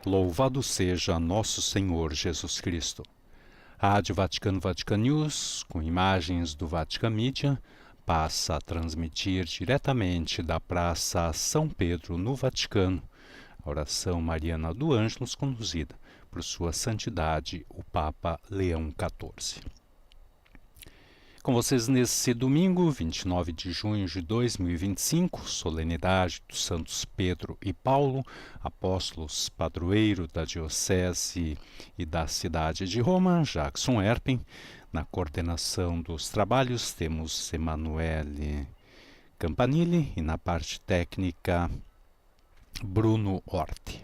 Louvado seja nosso Senhor Jesus Cristo. Rádio Vaticano Vatican News, com imagens do Vatican Media, passa a transmitir diretamente da Praça São Pedro, no Vaticano, a oração mariana do Ângelus, conduzida por Sua Santidade, o Papa Leão XIV. Com vocês nesse domingo, 29 de junho de 2025, solenidade dos Santos Pedro e Paulo, apóstolos padroeiro da Diocese e da cidade de Roma, Jackson Erpen. Na coordenação dos trabalhos temos Emanuele Campanile e na parte técnica Bruno Orte.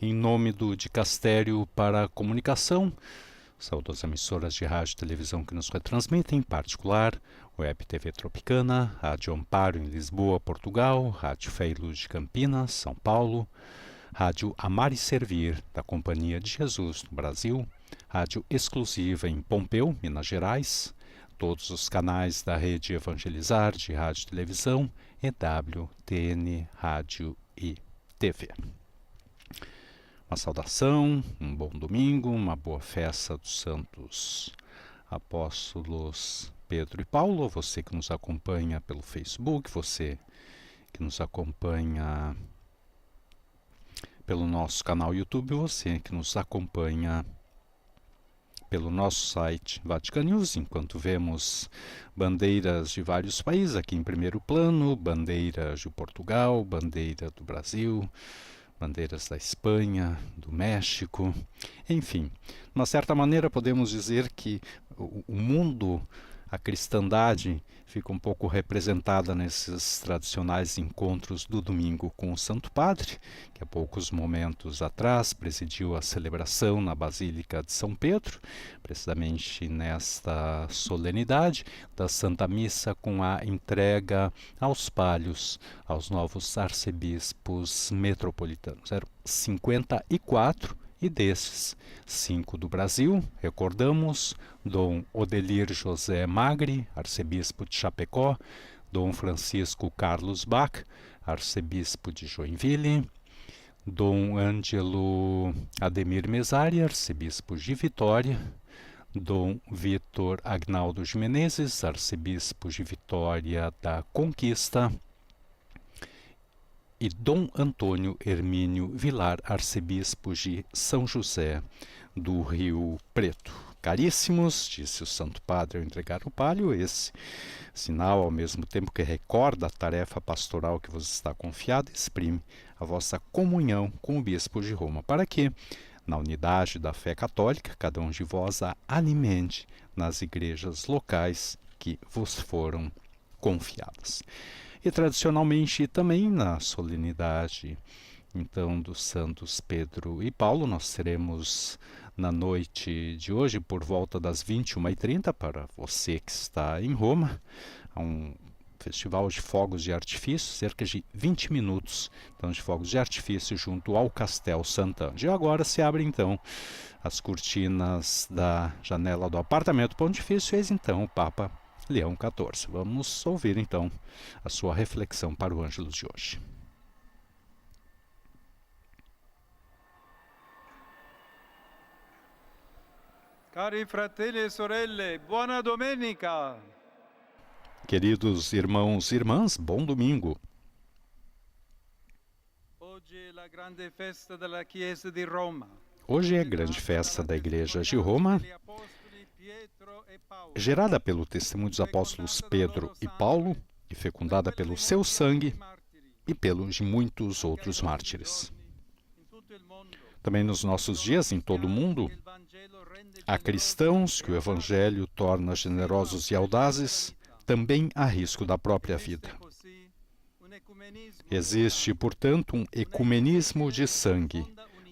Em nome do Dicastério para a Comunicação, saúdo as emissoras de rádio e televisão que nos retransmitem, em particular, Web TV Tropicana, Rádio Amparo em Lisboa, Portugal, Rádio Fé e Luz de Campinas, São Paulo, Rádio Amar e Servir, da Companhia de Jesus, no Brasil, Rádio Exclusiva em Pompeu, Minas Gerais, todos os canais da Rede Evangelizar de Rádio e Televisão, EWTN, Rádio e TV. Uma saudação, um bom domingo, uma boa festa dos santos apóstolos Pedro e Paulo, você que nos acompanha pelo Facebook, você que nos acompanha pelo nosso canal YouTube, você que nos acompanha pelo nosso site Vatican News, enquanto vemos bandeiras de vários países aqui em primeiro plano, bandeiras de Portugal, bandeira do Brasil, bandeiras da Espanha, do México, enfim. De uma certa maneira podemos dizer que o mundo, a cristandade, fica um pouco representada nesses tradicionais encontros do domingo com o Santo Padre, que há poucos momentos atrás presidiu a celebração na Basílica de São Pedro, precisamente nesta solenidade da Santa Missa, com a entrega aos palhos aos novos arcebispos metropolitanos. Eram 54 e desses, 5 do Brasil. Recordamos Dom Odelir José Magri, arcebispo de Chapecó, Dom Francisco Carlos Bach, arcebispo de Joinville, Dom Ângelo Ademir Mesari, arcebispo de Vitória, Dom Vitor Agnaldo de Menezes, arcebispo de Vitória da Conquista, e Dom Antônio Hermínio Vilar, arcebispo de São José do Rio Preto. Caríssimos, disse o Santo Padre ao entregar o palio, esse sinal, ao mesmo tempo que recorda a tarefa pastoral que vos está confiada, exprime a vossa comunhão com o Bispo de Roma, para que, na unidade da fé católica, cada um de vós a alimente nas igrejas locais que vos foram confiadas. E tradicionalmente também na solenidade então dos santos Pedro e Paulo, nós teremos na noite de hoje, por volta das 21h30, para você que está em Roma, um festival de fogos de artifício, cerca de 20 minutos então, de fogos de artifício junto ao Castel Sant'Angelo. E agora se abrem então as cortinas da janela do apartamento Pontifício, eis então o Papa Leão XIV. Vamos ouvir então a sua reflexão para o Ângelus de hoje. Cari fratelli e sorelle, buona domenica! Queridos irmãos e irmãs, bom domingo. Hoje é a grande festa da Chiesa di Roma. Hoje é a grande festa da Igreja de Roma, gerada pelo testemunho dos apóstolos Pedro e Paulo e fecundada pelo seu sangue e pelos de muitos outros mártires. Também nos nossos dias, em todo o mundo, há cristãos que o Evangelho torna generosos e audazes, também a risco da própria vida. Existe, portanto, um ecumenismo de sangue,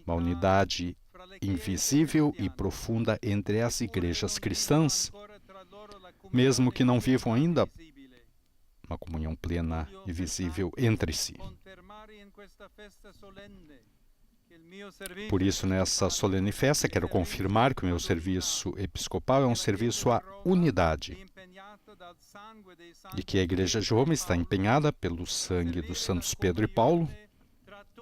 uma unidade invisível e profunda entre as igrejas cristãs, mesmo que não vivam ainda uma comunhão plena e visível entre si. Por isso, nessa solene festa, quero confirmar que o meu serviço episcopal é um serviço à unidade e que a Igreja de Roma está empenhada pelo sangue dos santos Pedro e Paulo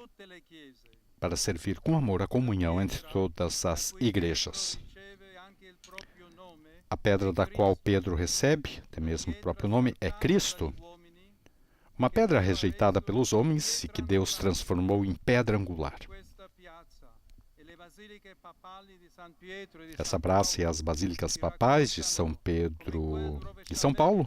tutte le chiese. para servir com amor a comunhão entre todas as igrejas. Riceve anche il proprio nome, A pedra da qual Pedro recebe, até mesmo o próprio nome, é Cristo, uma pedra rejeitada pelos homens e que Deus transformou em pedra angular. questa piazza e le basiliche papali di San Pietro e di Essa San praça e Paolo, as basílicas papais de São Pedro e São Paulo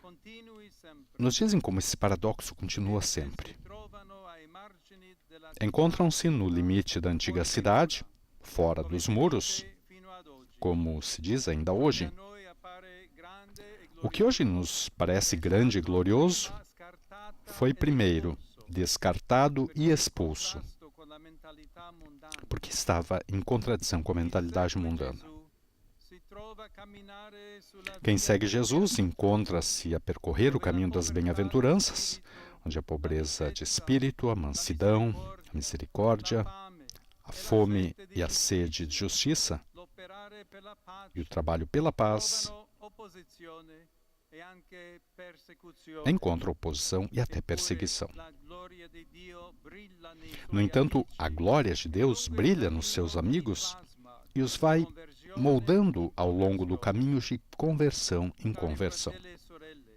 continui sempre. nos dizem como esse paradoxo continua sempre. Si trovano ai margini della Encontram-se no limite da antiga cidade, fora dos muros, fino ad oggi. como se diz ainda hoje. A noi appare grande e O que hoje nos parece grande e glorioso gloriosa, scartata foi e primeiro espulso, descartado e in expulso, contrasto con la mentalità mundana. porque estava em contradição com a mentalidade Segue mundana. Gesù, si trova a camminare sulla Quem via segue Jesus encontra-se a percorrer o caminho das bem-aventuranças, onde a pobreza de espírito, a mansidão, a misericórdia, a fome e a sede de justiça l'operare per la pace, e o trabalho pela paz trovano opposizione e anche persecuzione. encontram oposição e até Eppure perseguição. la gloria di Dio brilla nei suoi No entanto, amici. a glória de Deus brilha nos seus amigos e os vai Conversione moldando ao longo do caminho de conversão em cari conversão. fratelli e sorelle,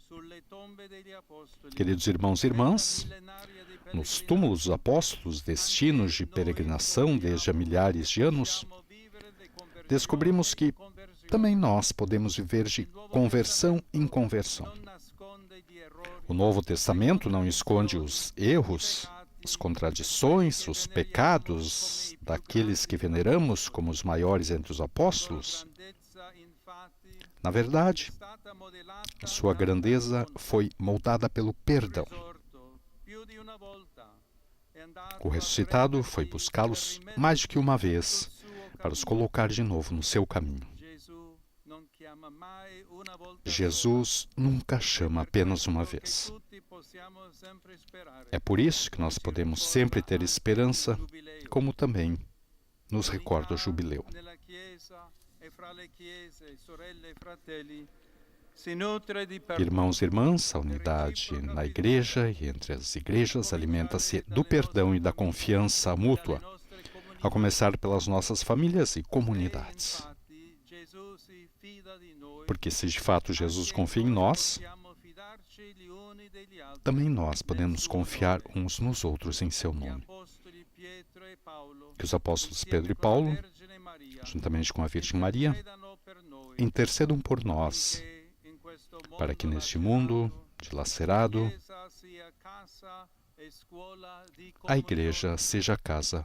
sulle tombe degli apostoli, Queridos irmãos e irmãs, terra millenaria di nos pellegrinaggi, túmulos dos apóstolos, destinos de peregrinação desde há milhares de anos, possiamo vivere de conversione descobrimos que in conversione. também nós podemos viver de conversão em conversão. Non nasconde gli errori, O Novo Testamento não esconde os erros, as contradições, os pecados daqueles que veneramos como os maiores entre os apóstolos. grandezza infatti Na verdade, è stata modellata a sua grandeza foi moldada pelo perdão. risorto più di una volta. È andato O ressuscitado a foi prenderli buscá-los per mais de que uma rimetterli vez sul suo para os cammino. colocar de novo no seu caminho. Gesù non chiama mai una volta Jesus nunca chama apenas uma sola, vez. che tutti possiamo sempre sperare. É por isso que nós podemos sempre ter esperança, Giubileo. como também nos recorda o jubileu. Nella Chiesa e fra le chiese, sorelle e fratelli, si nutre di perdono. Irmãos e irmãs, a unidade na igreja e entre as igrejas alimenta-se do perdão e da confiança mútua, a começar pelas nossas famílias e comunidades. Infatti, Gesù si fida di noi, Porque se de fato Jesus confia em nós, possiamo fidarci gli uni degli altri. também nós podemos confiar uns nos outros em seu Gli nome. apostoli Pietro e Paolo, Que os apóstolos insieme Pedro e con la Paulo, Vergine Maria, juntamente com a Virgem Maria, intercedano per noi, intercedam por nós, affinché in questo para que mondo neste mundo lacerato, dilacerado, Chiesa sia casa e scuola di a igreja comunione. seja casa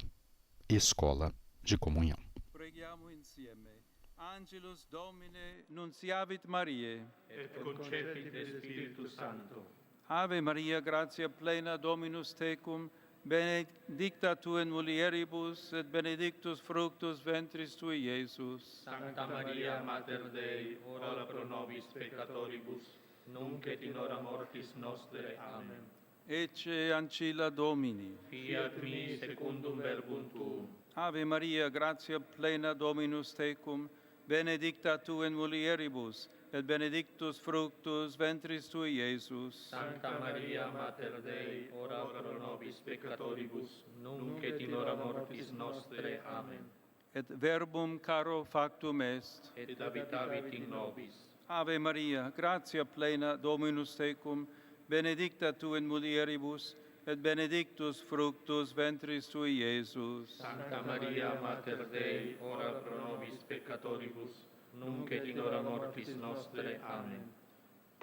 e escola de comunhão. Preghiamo insieme. Angelus Domine, nunciavit Mariae. et concepit Spiritus Sancto. Ave Maria, gratia plena Dominus tecum, benedicta tu in mulieribus, et benedictus fructus ventris tui, Iesus. Sancta Maria, Mater Dei, ora pro nobis peccatoribus, nunc et in hora mortis nostre. Amen. Ecce ancilla Domini. Fiat mi secundum verbum tuum. Ave Maria, gratia plena Dominus tecum, benedicta tu in mulieribus, et benedictus fructus ventris tui, Iesus. Sancta Maria, Mater Dei, ora pro nobis peccatoribus, nunc et in hora mortis nostre. Amen. Et verbum caro factum est. Et habitavit in nobis. Ave Maria, gratia plena Dominus tecum, benedicta tu in mulieribus, et benedictus fructus ventris tui, Iesus. Sancta Maria, Mater Dei, ora pro nobis peccatoribus, nunc et in hora mortis nostre. Amen.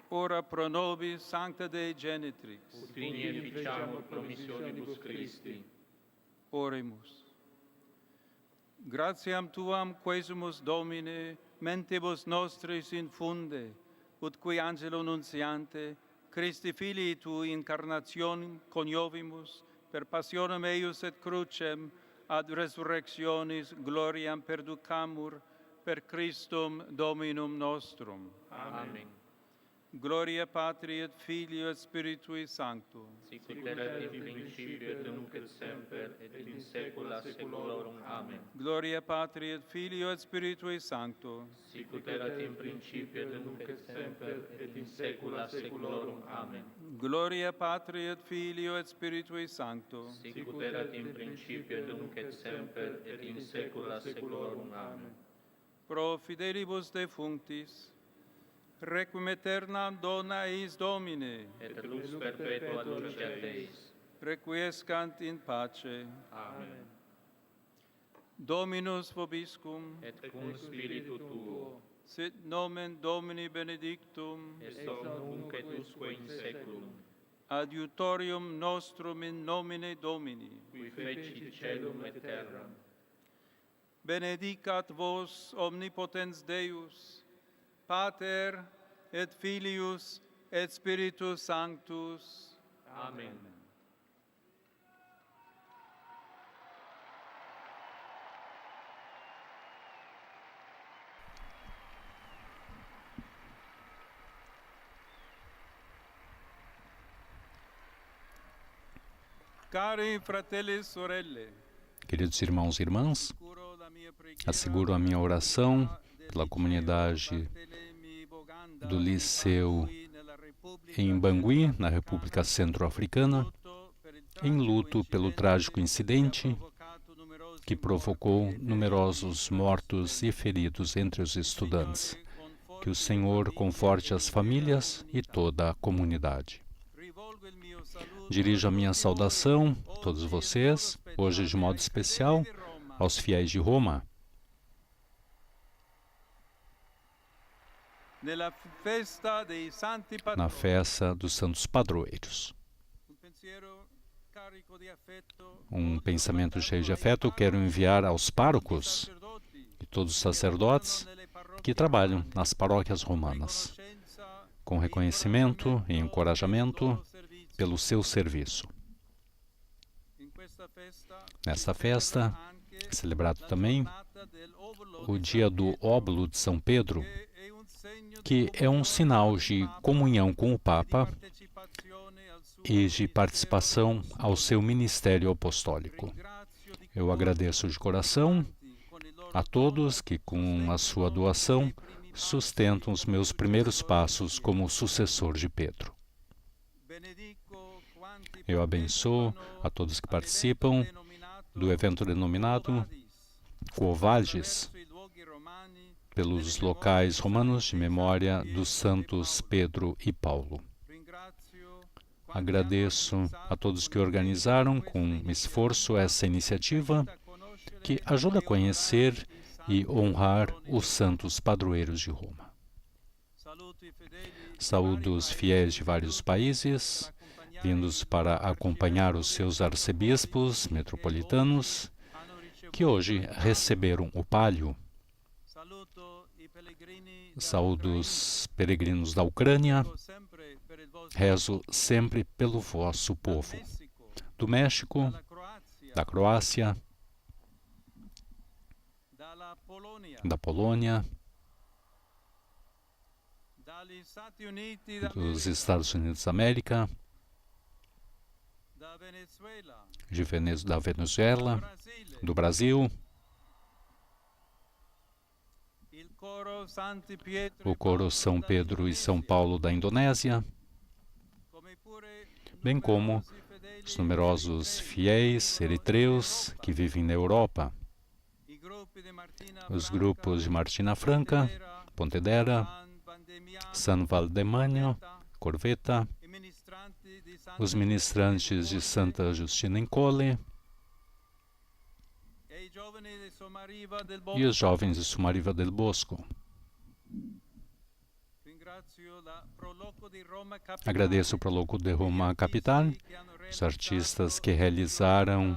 Ora pro nobis Sancta Dei Genitrix. Ut digni efficiamur promissionibus Christi. Oremus. Gratiam tuam quesumus Domine, mentibus nostris infunde, ut qui angelo nuntiante, Christi filii tui incarnationem coniovimus, per passionem eius et crucem, ad resurrectionis gloriam perducamur, per Christum Dominum nostrum. Amen. Gloria Patri et Filio et Spiritui Sancto. Sic ut erat in principio et nunc et semper et in saecula saeculorum. Amen. Gloria Patri et Filio et Spiritui Sancto. Sic ut erat in principio et nunc et semper et in saecula saeculorum. Amen. Gloria Patri et Filio et Spiritui Sancto. Sic ut erat in principio et nunc et semper et in saecula saeculorum. Amen. Pro fidelibus defunctis, requiem aeternam dona eis Domine, Et lux perpetua dulceat eis. requiescant in pace. Amen. Dominus vobiscum, Et cum spiritu tuo, sit nomen Domini benedictum, et hoc nunc et usque in saeculum, adiutorium nostrum in nomine Domini. qui fecit caelum et terram. Benedicat vos omnipotens Deus, Pater et Filius et Spiritus Sanctus. Amen. Cari fratelli e sorelle, Queridos irmãos e irmãs, assicuro la mia preghiera asseguro a minha oração pela comunidade do Liceu em Bangui, na República Centro-Africana, em luto pelo trágico incidente que provocou numerosos mortos e feridos entre os estudantes. Que o Senhor conforte as famílias e toda a comunidade. Dirijo a minha saudação a todos vocês, hoje de modo especial, aos fiéis de Roma. Na festa dos santos padroeiros. Um pensamento cheio de afeto quero enviar aos párocos e todos os sacerdotes que trabalham nas paróquias romanas, com reconhecimento e encorajamento pelo seu serviço. Nesta festa, é celebrado também o dia do óbolo de São Pedro, que é um sinal de comunhão com o Papa e de participação ao seu ministério apostólico. Eu agradeço de coração a todos que, com a sua doação, sustentam os meus primeiros passos como sucessor de Pedro. Eu abençoo a todos que participam do evento denominado Quo Vadis, pelos locais romanos de memória dos santos Pedro e Paulo. Agradeço a todos que organizaram com esforço essa iniciativa, que ajuda a conhecer e honrar os santos padroeiros de Roma. Saúdo os fiéis de vários países, vindos para acompanhar os seus arcebispos metropolitanos, que hoje receberam o palio. Saúdo os peregrinos da Ucrânia, rezo sempre pelo vosso povo, do México, da Croácia, da Polônia, dos Estados Unidos da América, da Venezuela, do Brasil, o coro São Pedro e São Paulo da Indonésia, bem como os numerosos fiéis eritreus que vivem na Europa, os grupos de Martina Franca, Pontedera, San Valdemânio, Corveta, os ministrantes de Santa Justina em Colle e os jovens de Sumariva del Bosco. Agradeço o Proloco de Roma Capital, os artistas que realizaram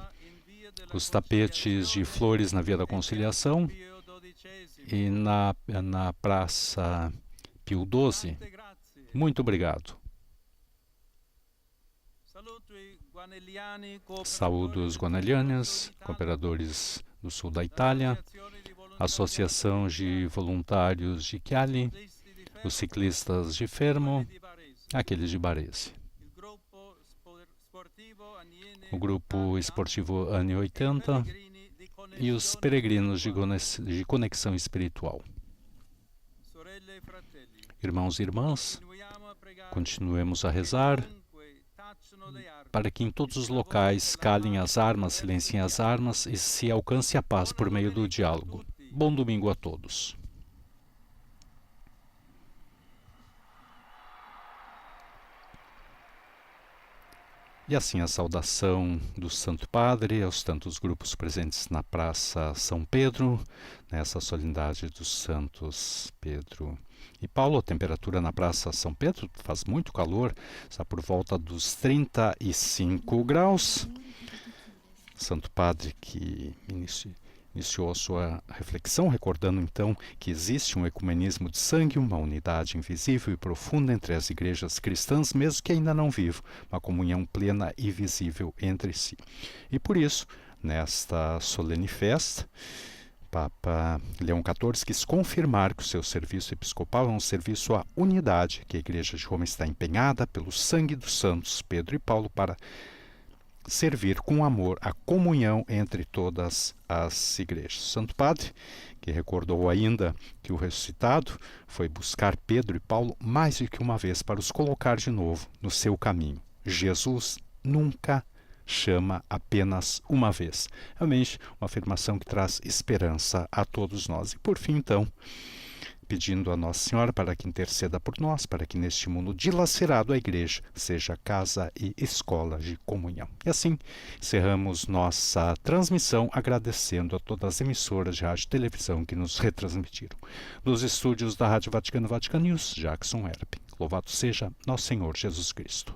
os tapetes de flores na Via da Conciliação e na Praça Pio XII. Muito obrigado. Saúdo os guanelianos, cooperadores do sul da Itália, Associação de Voluntários de Chiali, os ciclistas de Fermo, aqueles de Baresi. o Grupo Esportivo ANE 80 e os peregrinos de conexão espiritual. Irmãos e irmãs, continuemos a rezar para que em todos os locais calem as armas, silenciem as armas e se alcance a paz por meio do diálogo. Bom domingo a todos. E assim a saudação do Santo Padre aos tantos grupos presentes na Praça São Pedro, nessa solenidade dos Santos Pedro e Paulo. A temperatura na Praça São Pedro faz muito calor, está por volta dos 35 graus. Santo Padre que iniciou a sua reflexão, recordando então que existe um ecumenismo de sangue, uma unidade invisível e profunda entre as igrejas cristãs, mesmo que ainda não vivam, uma comunhão plena e visível entre si. E por isso, nesta solene festa, Papa Leão XIV quis confirmar que o seu serviço episcopal é um serviço à unidade, que a Igreja de Roma está empenhada pelo sangue dos santos Pedro e Paulo para servir com amor a comunhão entre todas as igrejas. Santo Padre, que recordou ainda que o ressuscitado foi buscar Pedro e Paulo mais do que uma vez para os colocar de novo no seu caminho. Jesus nunca chama apenas uma vez. Realmente uma afirmação que traz esperança a todos nós. E por fim, então, pedindo a Nossa Senhora para que interceda por nós, para que neste mundo dilacerado a Igreja seja casa e escola de comunhão. E assim encerramos nossa transmissão agradecendo a todas as emissoras de rádio e televisão que nos retransmitiram. Dos estúdios da Rádio Vaticano, Vatican News, Jackson Herp. Louvado seja Nosso Senhor Jesus Cristo.